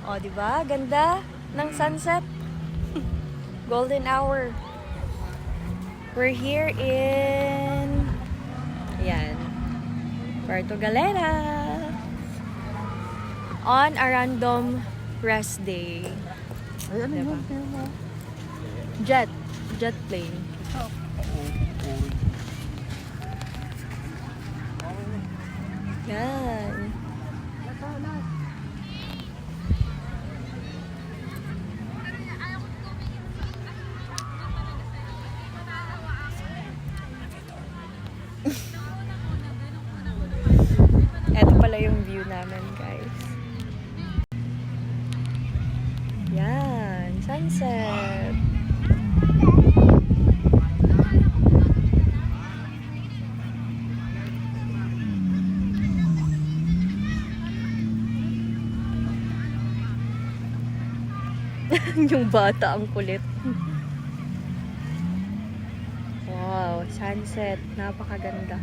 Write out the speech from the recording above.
O, di ba? Ganda ng sunset. Golden hour. We're here in Puerto Galera on a random rest day. Ay, ano Diba? yun? Jet plane. Yan. Ito pala yung view namin, guys. Yan, sunset. Yung bata ang kulit. Wow, sunset. Napakaganda.